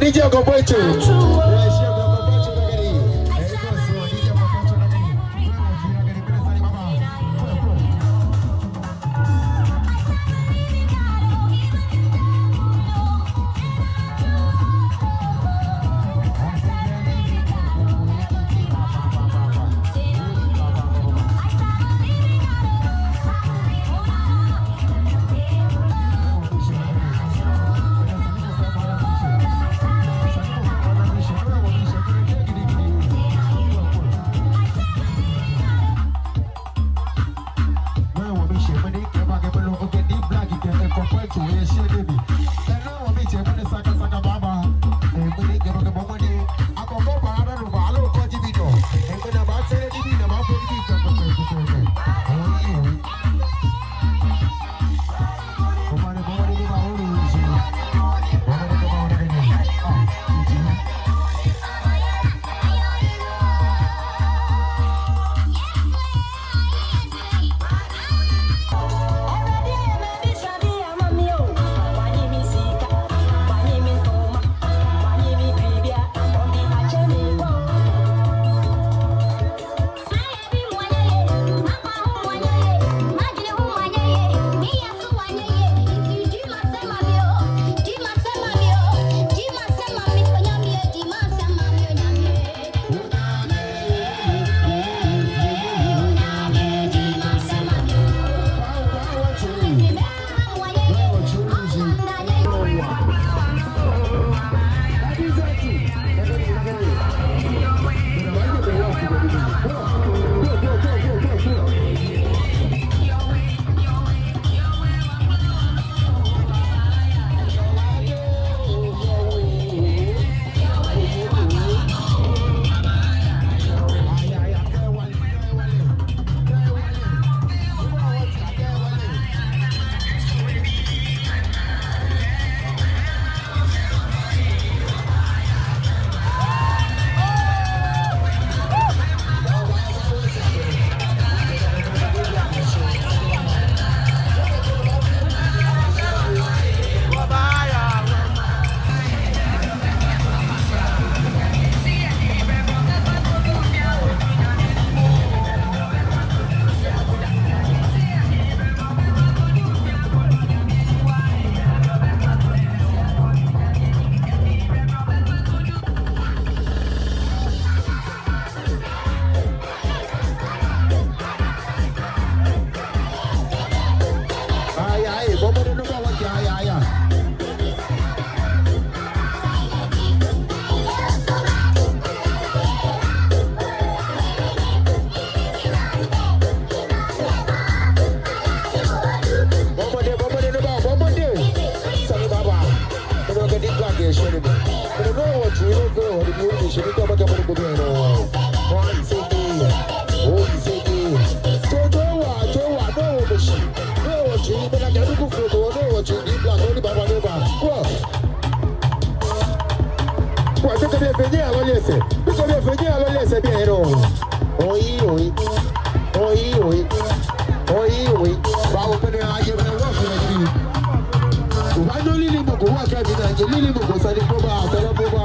DJ Goboicho. lese. Because if you get a lese, be a oi, oi, oi, oi, oi, oi. Wow, but I give a walk with you. Why don't Lily Mogo walk out in the Lily Mogo, Sadi Boba, Taraboba?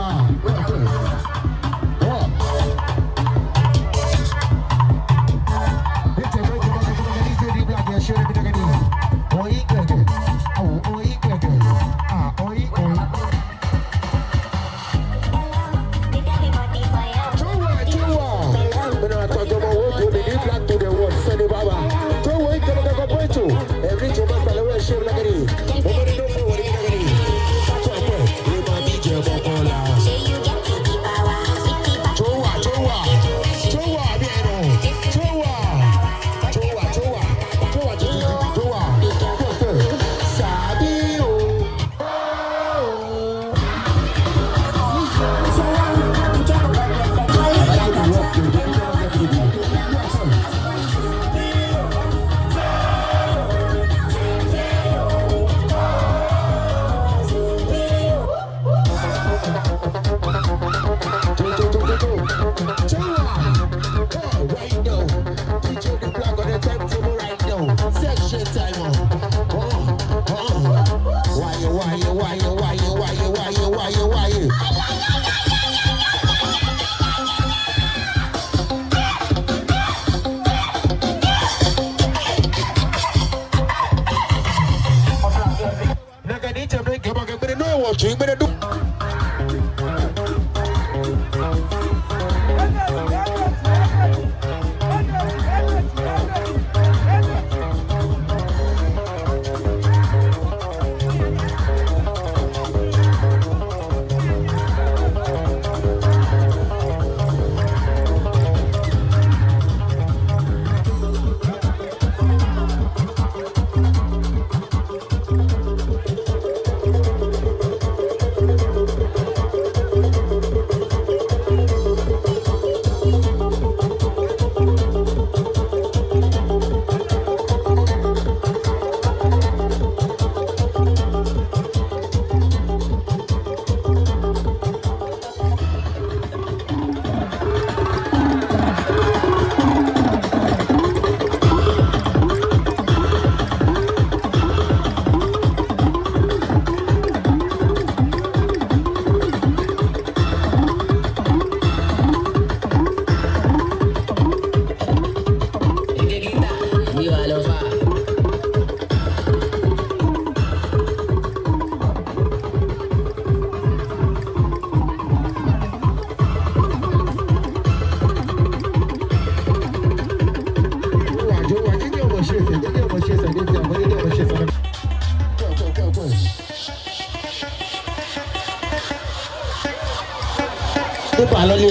You better do.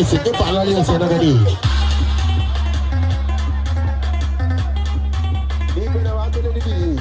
Itu palanya saya nak tadi. Ini benar waktu ni.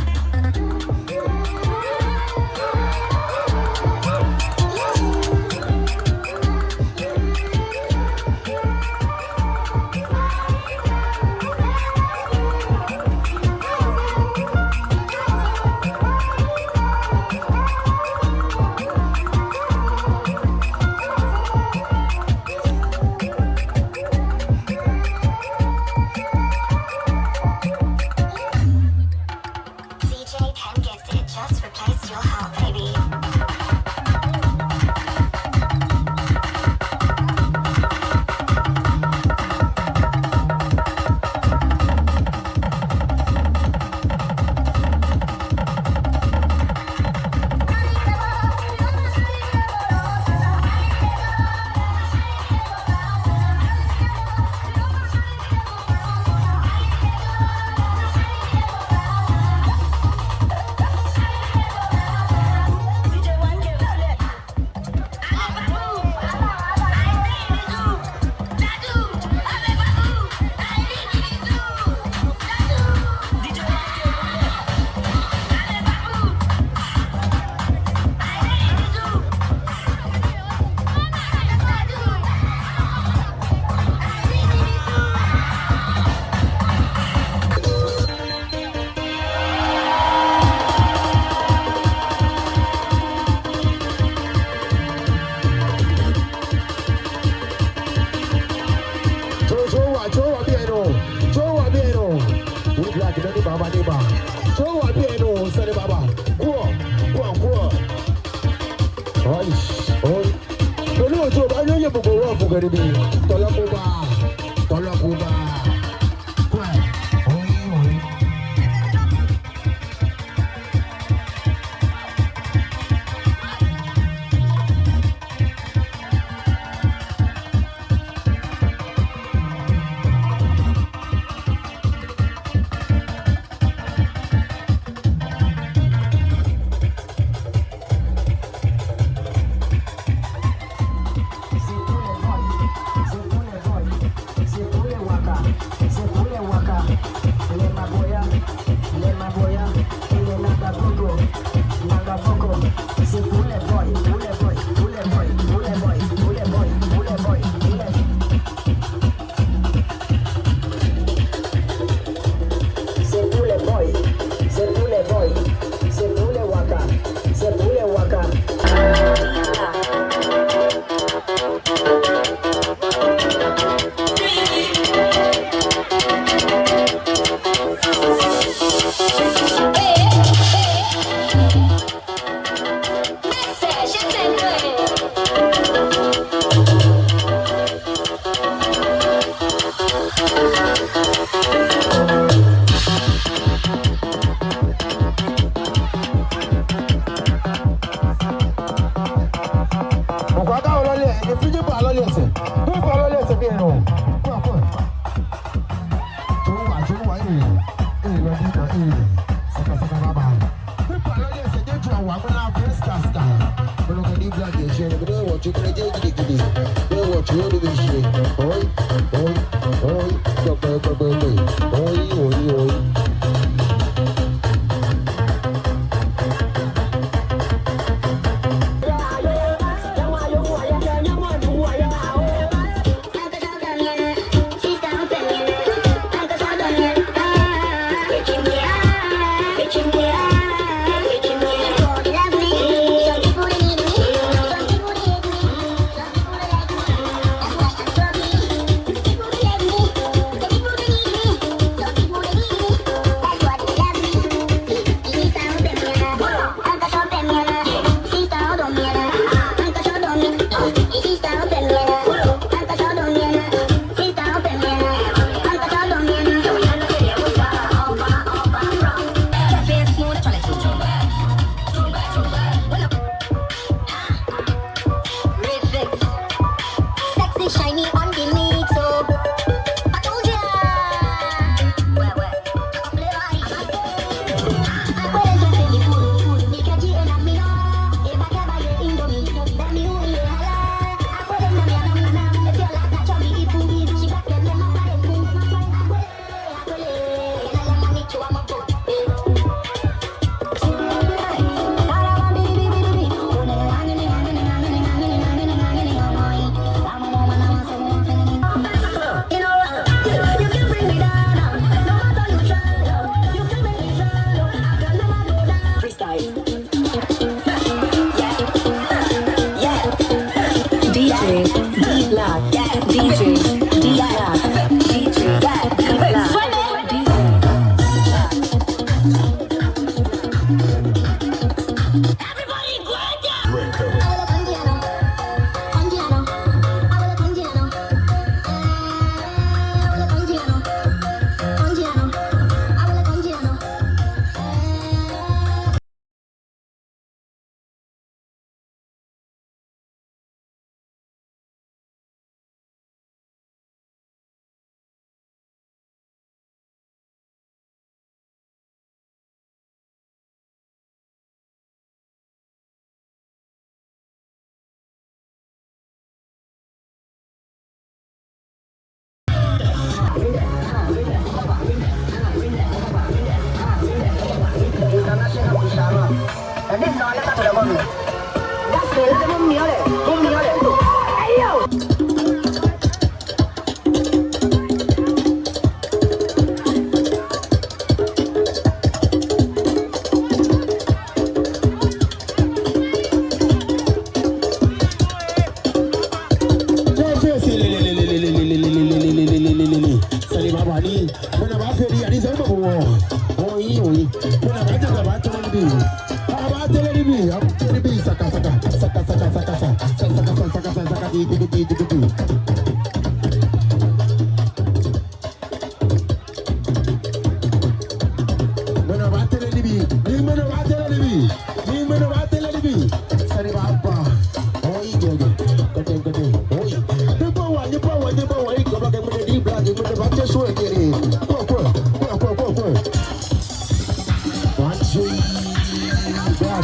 Saka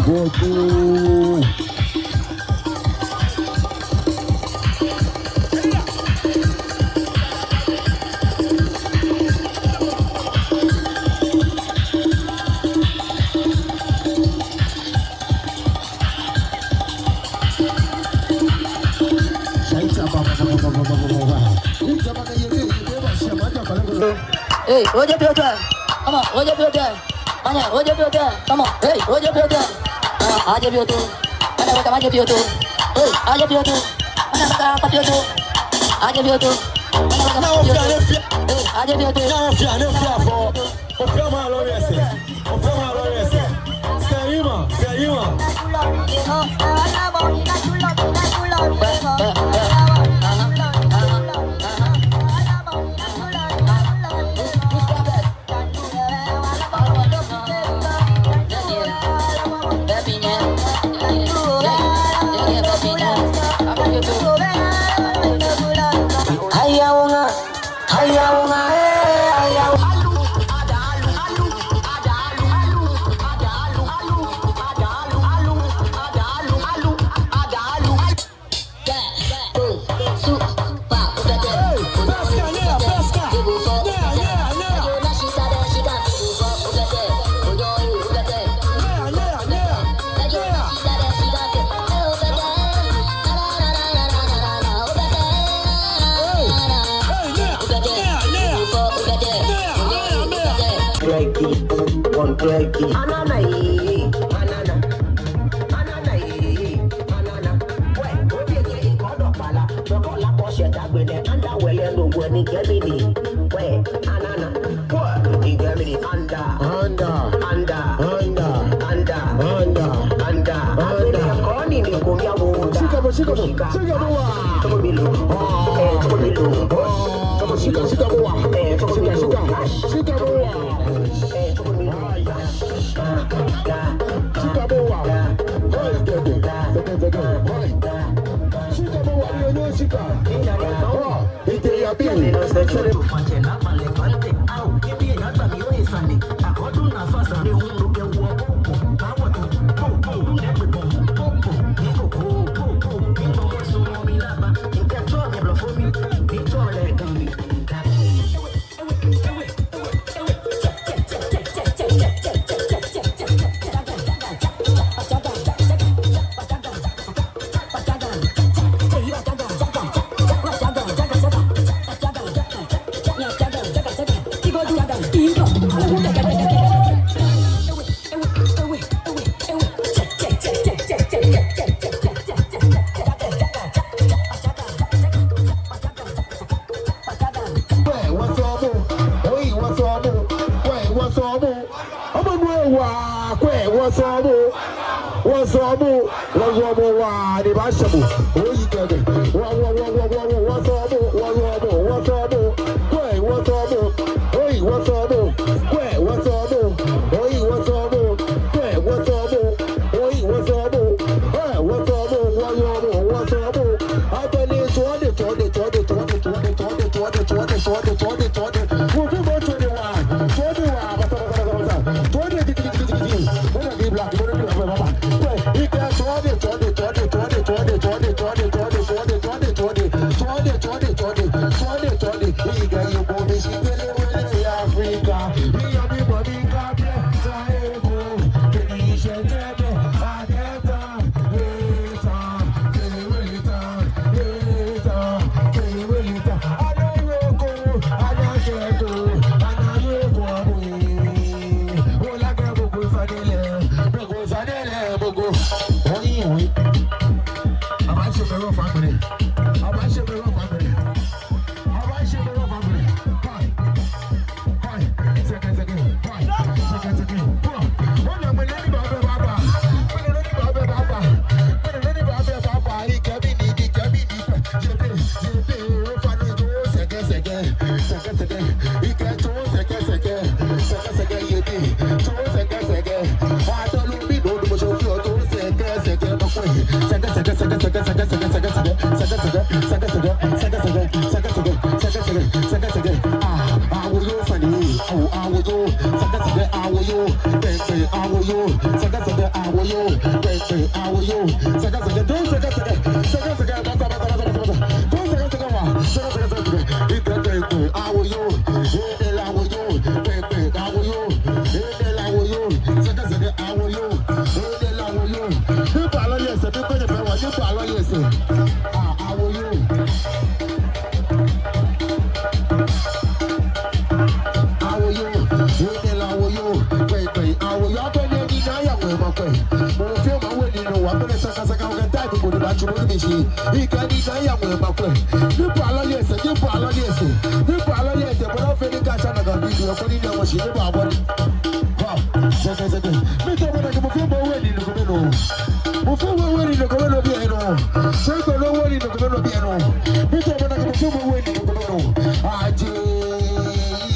Hey, Roger Pilton. Come on, Roger Pilton. Mana, Roger Pilton. Come on, hey, Roger Pilton. Aja Pilton. Mana macam aja Pilton. Hey, aja Pilton. Mana macam apa Pilton. Aja Pilton. Mana macam apa Pilton. Hey, aja Pilton. Não, filha, não, filha, vó. O pé malo esse. O pé malo esse. Sai, mano. Sai, mano. you, baby, I will you, Saka, I will you, baby, I will you, Saka, don't Saka, I will you, I will you, baby, I will you, I will you, Saka, I will you, I will you. You follow yes, you go to power, you follow yes, I will you. I will you, I will you, baby, I will you. I will you. I will you. Feel my way, you know. I'm gonna Saka, die to go to that. He can't eat. I will back. You follow yes, you follow yes, you follow yes. But I'm feeling catch another video. I'm putting down what she did about it. Saka. Me tell me that you feel my way, you know. Before we went in the government of Piano, so you know what in the government of Piano. We talk about before we went in the government. I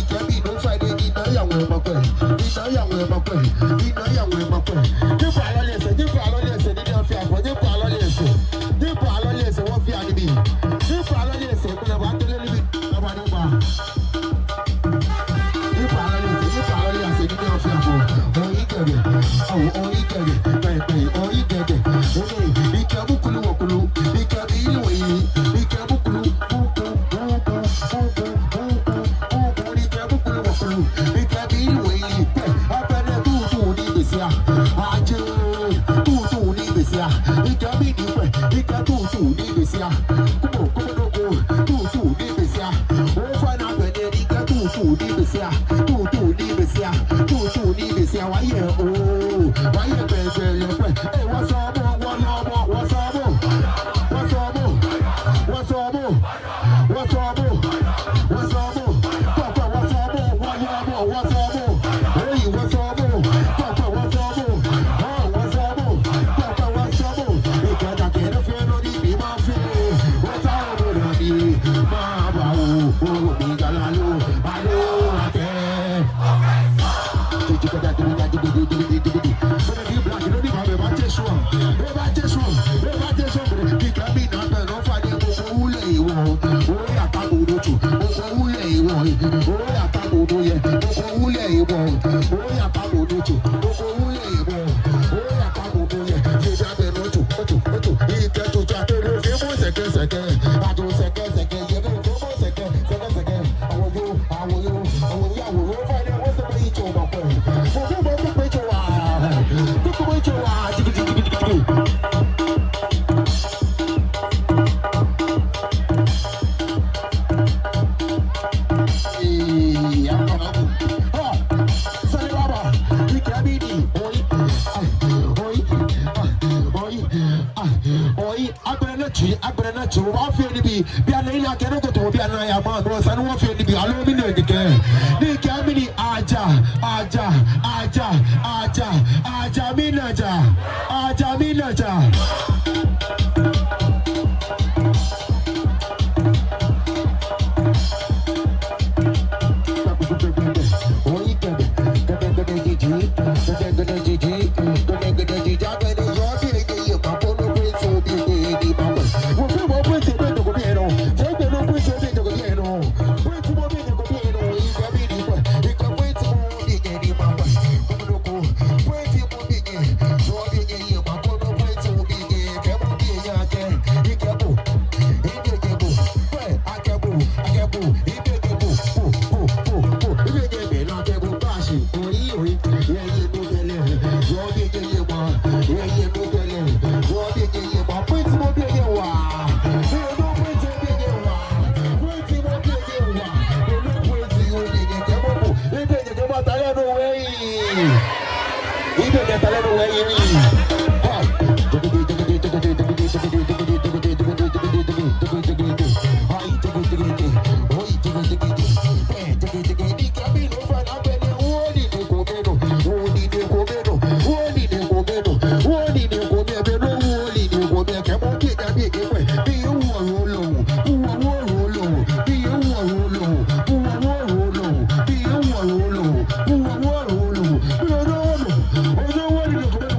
can be no Friday, in young Mapper, in young Mapper, in young Mapper. You follow this, you follow this, and you follow this, you follow this, you follow this, what you are to be. You follow this, but I want to live it about the bar. You follow this, you follow this, and you follow this. Oh, you get it. Oh, you get it. Oh, you get it.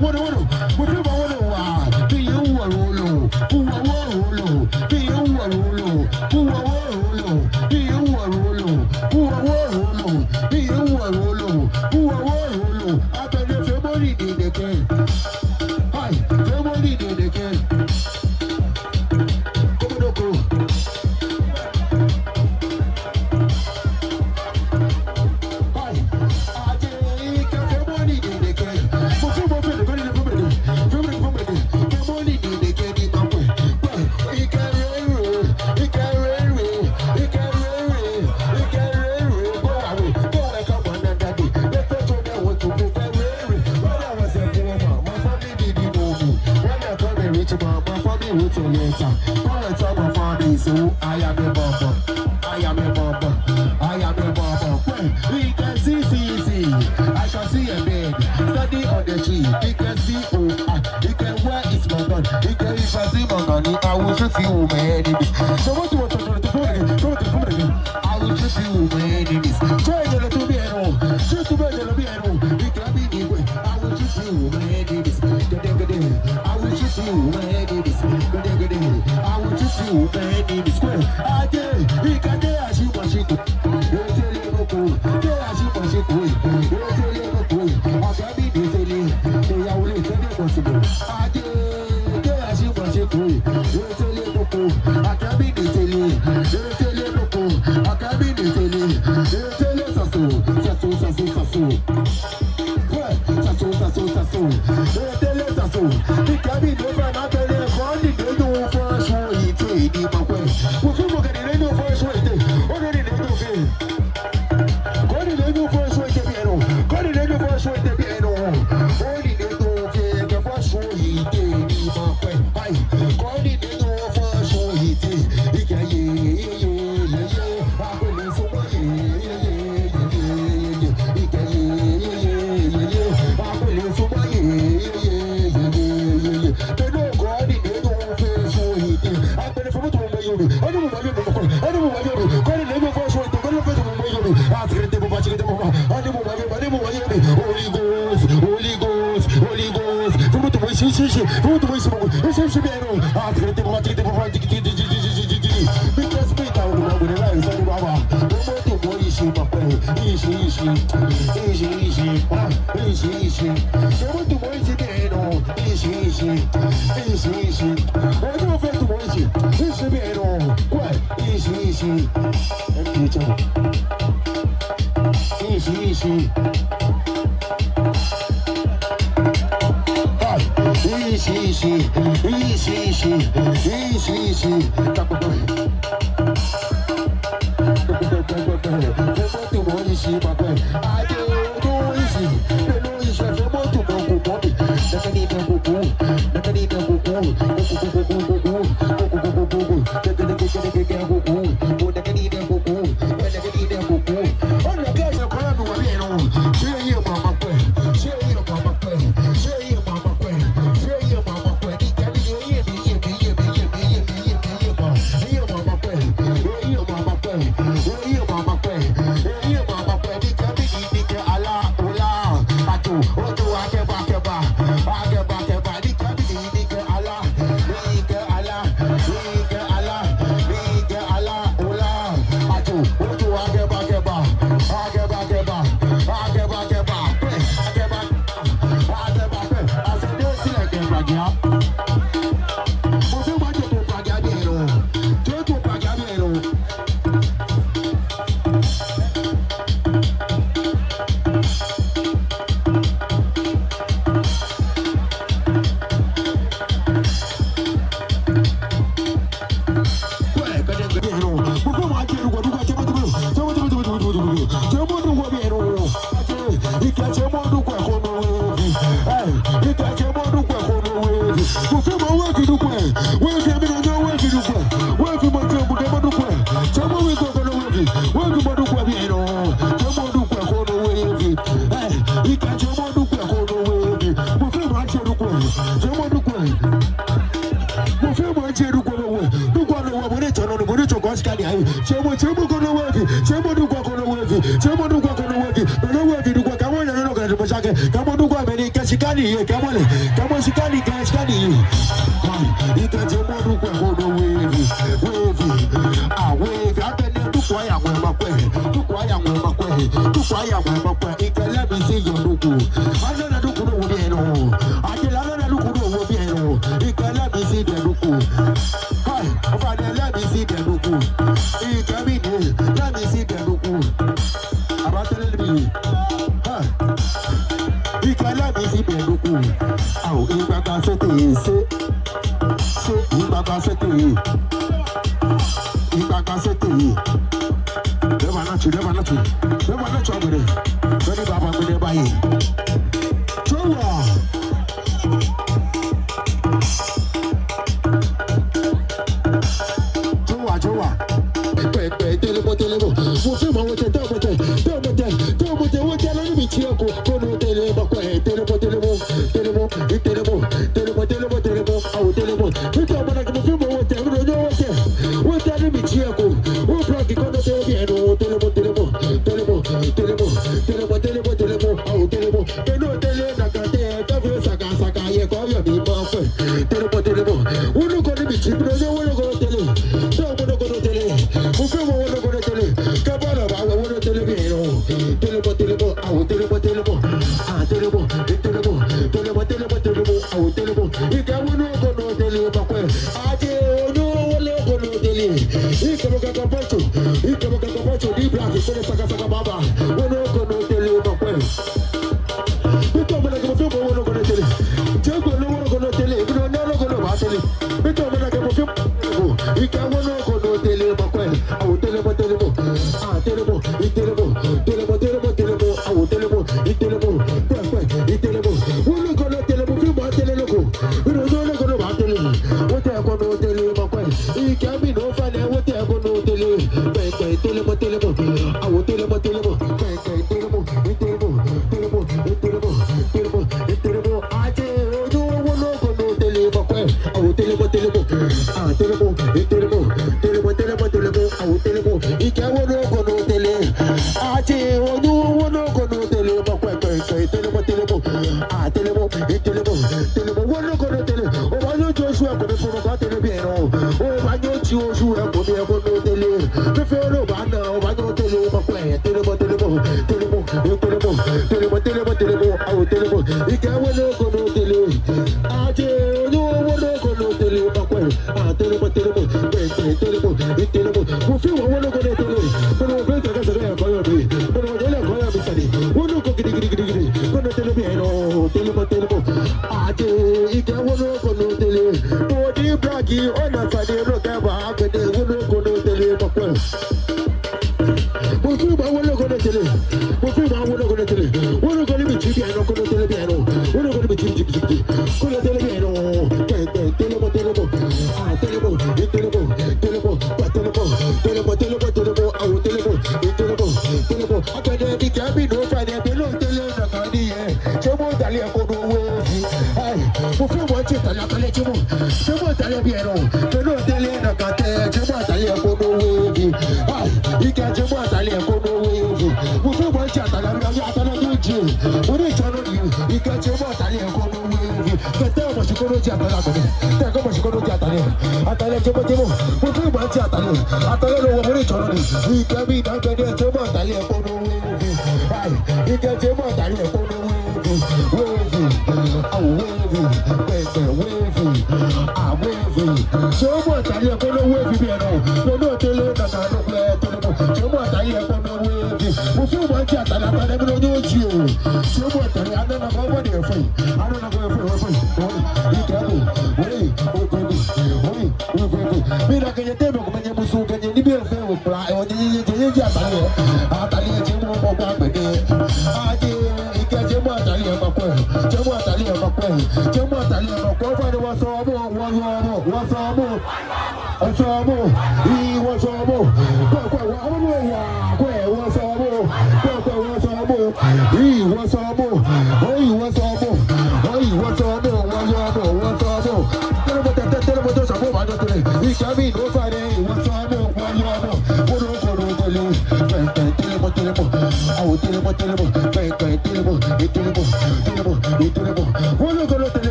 What? to mama for me with a letter. Come and tell my family, so I am a bumper. I am a bumper. I am a bumper. Well, we can see. I can see a bed standing on the tree. We can see, you can wear it's my gun. You can if I see my gun, I will shoot you, my enemies. So what do you want to do? I will shoot you, my enemies. Try to be at home. Shoot to be at home. You can be anywhere. I will shoot you, my enemies. I will shoot you, my enemies. I will shoot you, my enemies. I did. He can do as you want to.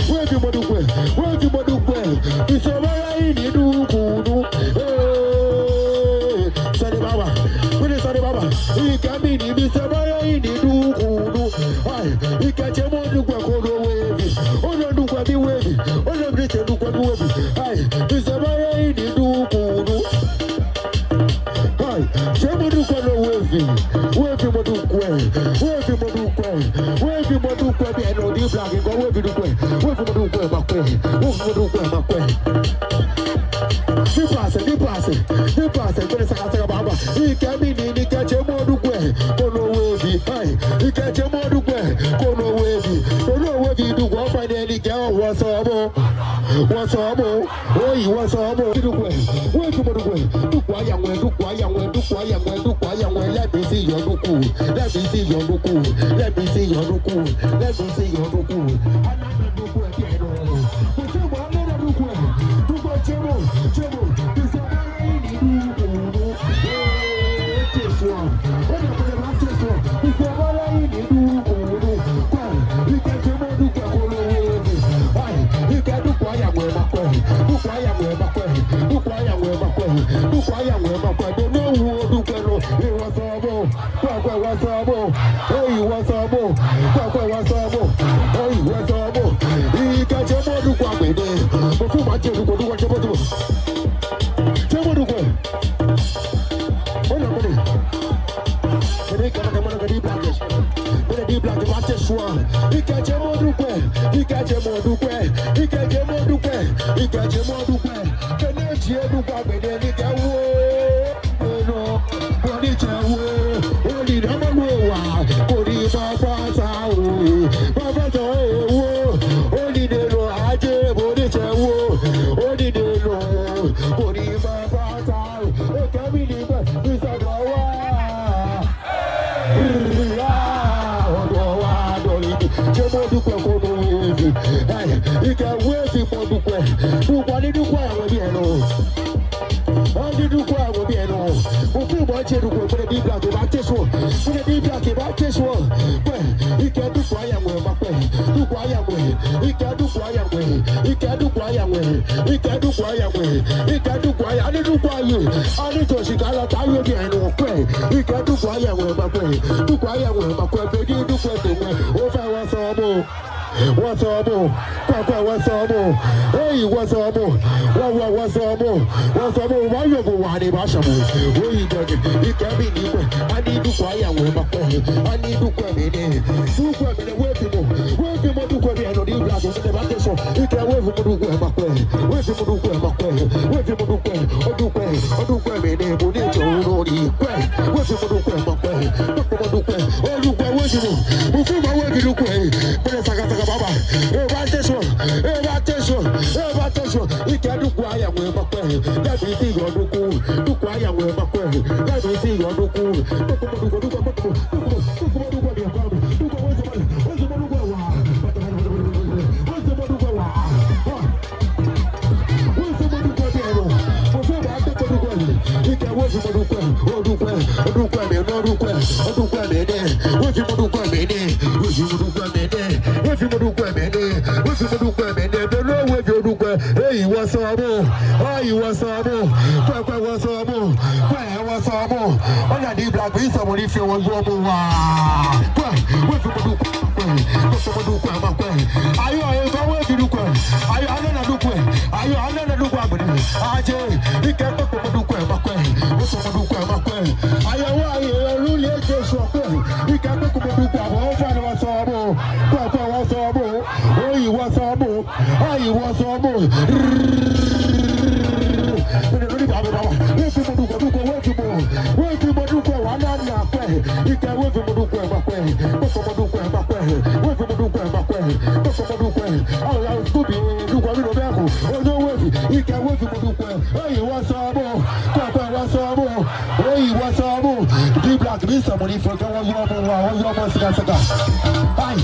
wave modukwe, wave modukwe. Isabara inidu kudu. Sani baba, kuni sani baba. Ikamini bisabara inidu kudu. Ay, ikache modukwe kodo wave. Ono dukwe bi wave. Ono briche dukwe bi wave. Ay, bisabara inidu kudu. Ay, chemodukwe no wave. Wave modukwe, wave modukwe, wave modukwe. Bi eno di black go wave dukwe, wave modukwe makwe, wave modukwe makwe. Di passe, kone saka baba. Ikamini ni kache modukwe, kono wave. Ay, ikache modukwe, kono wave. Kono wave dukwe finally girl what's up? What's up? Oi, what's up? Dukwe, wave modukwe. Dukwa yangwe, dukwa yangwe, dukwa yangwe, dukwa yangwe. Let me see your duku. Let me see your duku. Let me see your duku. Let me see your duku. Another duku again. Kuchemo, another duku. Duku chemo, chemo. This is a very duku. This one. What are the last one? This is a very duku. You can chemo duku kolo wave. Why? You can duku ayangwe makwe. Duku ayangwe makwe. Duku ayangwe makwe. Duku ayangwe makwe. Don't know who duku no. It was abo. Kwakwe was abo. Hey, was abo. Kwakwe was abo. Hey, was abo. Ikache modu kwakwe de. Ofuma chedu kwa duku chemo duku. Chemo duku. Ona mone. Kene kana kama ngadi black. Kene di black mate shwa. Ikache modu kwe. Ikache modu kwe. Ikache modu kwe. Ikache modu kwe. Kene chedu kwakwe de ni kawo. No. Body chewo. Odi dama wa. Odi baba sawo. Baba sawo. Odi de lo aje body chewo. Odi de lo. Odi baba sawo. O kami ni ba. Isagawa. Chemo dukwe kono wevi. Ike wevi mo dukwe. Dukwa ni dukwe awo bi eno. Odi dukwe awo bi eno. Ofi mo che dukwe kone di black ba teso. Kone di black ba teso. Kwe ike dukwe ayamwe ba kwe. Dukwe ayamwe. Ike dukwe ayamwe. Ike dukwe ayamwe. Ike dukwe ayamwe. Ike dukwe ayamwe. Ani dukwe ayamwe. Ani to shikala tawe bi eno kwe. Ike dukwe ayamwe ba kwe. Dukwe ayamwe ba kwe. Bedi dukwe teme. Ofa what's up? What's up? Papa, what's up? Hey, what's up? What's up? What's up? Why you go on the bashabu? Where you going? You can't be new. I need to quiet with my phone. I need to come in. You come in the way to go. Where you want to go in on the black of the vacation? You can't wait for me to go my way. Where you want to go my way? Where you want to go? Or do pay? Or do pay me? They put it on the way. Where you want to go my way? What do pay? Or do pay? Where you go? Before my way to look away. Baba, evatation. You can't do quiet with my way. Let me see your duku. Do quiet with my way. Let me see your duku. Hey, what's up? Hey, what's up? What's up? What's up? On a deep black piece of money if you want to go. Are you going to do? Are you another do? Are you another do? Aje, you can't do what's up? Are you really just you can't do what's up? What's up? Hey, what's up? Hey, what's up? Somebody for the one you almost got to go. I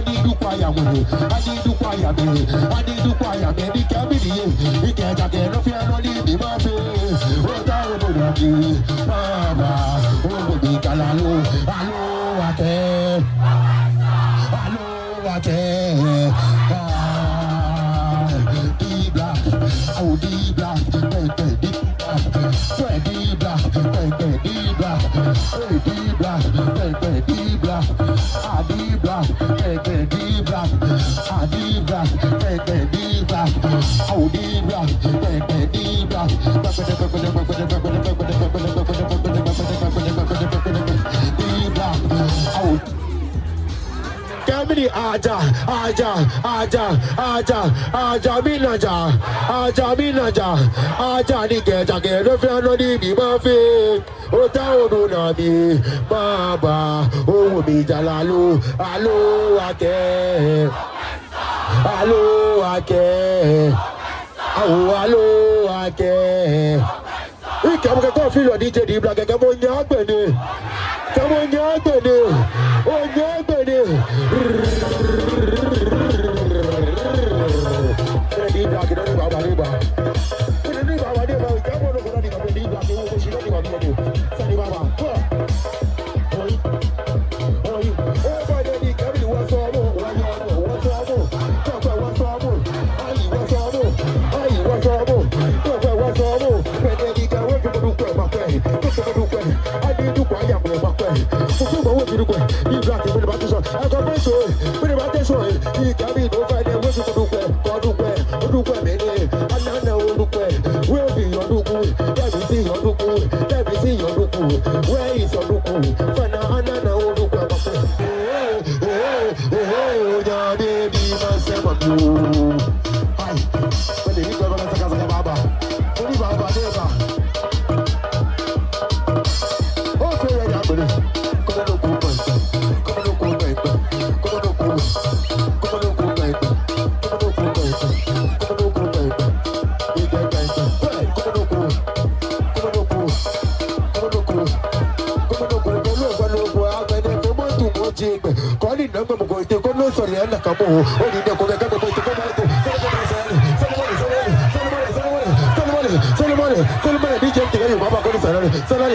need to quiet me. I need to quiet me. I need to quiet me. He can't be he can't get off your money. Be my face. What I would do, Mama. Oh, be Calalo. Hello, again. Dibla, oh Dibla, Dibla, Dibla, Dibla, Dibla, Dibla, Dibla, oh Dibla, Kamini aja minaja ni keja ke no fe no di bi ma fe o ta odu na mi baba o mi jalalu alo ake ike mo ke ko fi lo DJ di black ke mo nya gbe ni o nya gbe ni di black ni baba ni ba where is your look?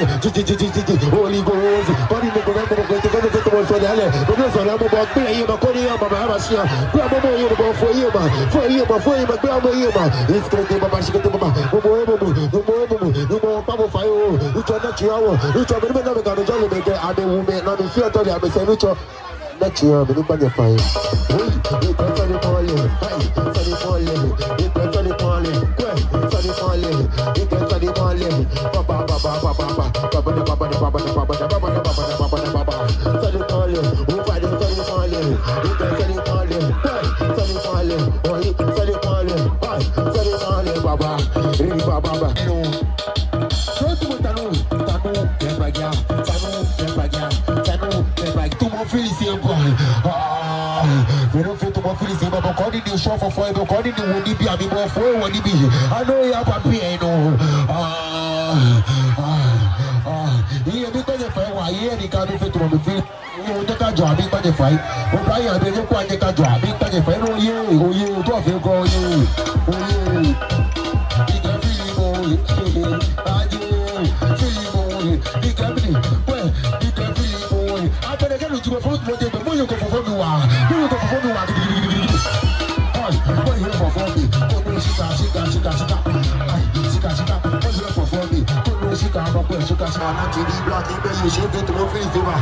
Holy Ghost, body no go go to for the ale. Go so na mo bo gbe yin ma ko ni ma ba ma si an. Gbe mo yin bo for yin ma. Gbe mo yin ma. It's going to be baba shi to baba. Mo pa mo fa yo. Ucho na chi awo. Ucho me na me ga no jolly me ke ade wu me na me fi o to dia me se ucho. Na chi awo me no pa je fa yin. Hey, ko so ni ko le. Hey, so ni ko le. Ko so ni ko le. So ni ko le. Ko so ni ko le. Baba. I know you have a pain. Iye bí tọ́jú fẹ́ wà yé ẹnìkan ló fẹ́ tó wọn fi ohun tó kájọ àbí tọ́jú fẹ́ ó bá yàn àbí ẹjọ́ kó àjẹ kájọ àbí tọ́jú fẹ́ ló yé òye tó ọ̀fẹ́ gan oyè ìgbà fíìmù ajé fíìmù ìgbà fíìmù pẹ́ ìgbà fíìmù abẹ́rẹ́kẹ́ ló ti wọ fún ìmọ̀jẹ̀ pé bóyá kò fọ́fọ́ mi wà gidigidi. Bóyá yóò fọ́fọ́ mi kó ló ṣíkà bóyá yóò fọ́fọ́ mi kó ló ṣíkà ọmọ pé ṣíkà sí wa láti rí black ibẹ̀ yìí ṣe é fẹ́ tó mọ́ fíìsì wa.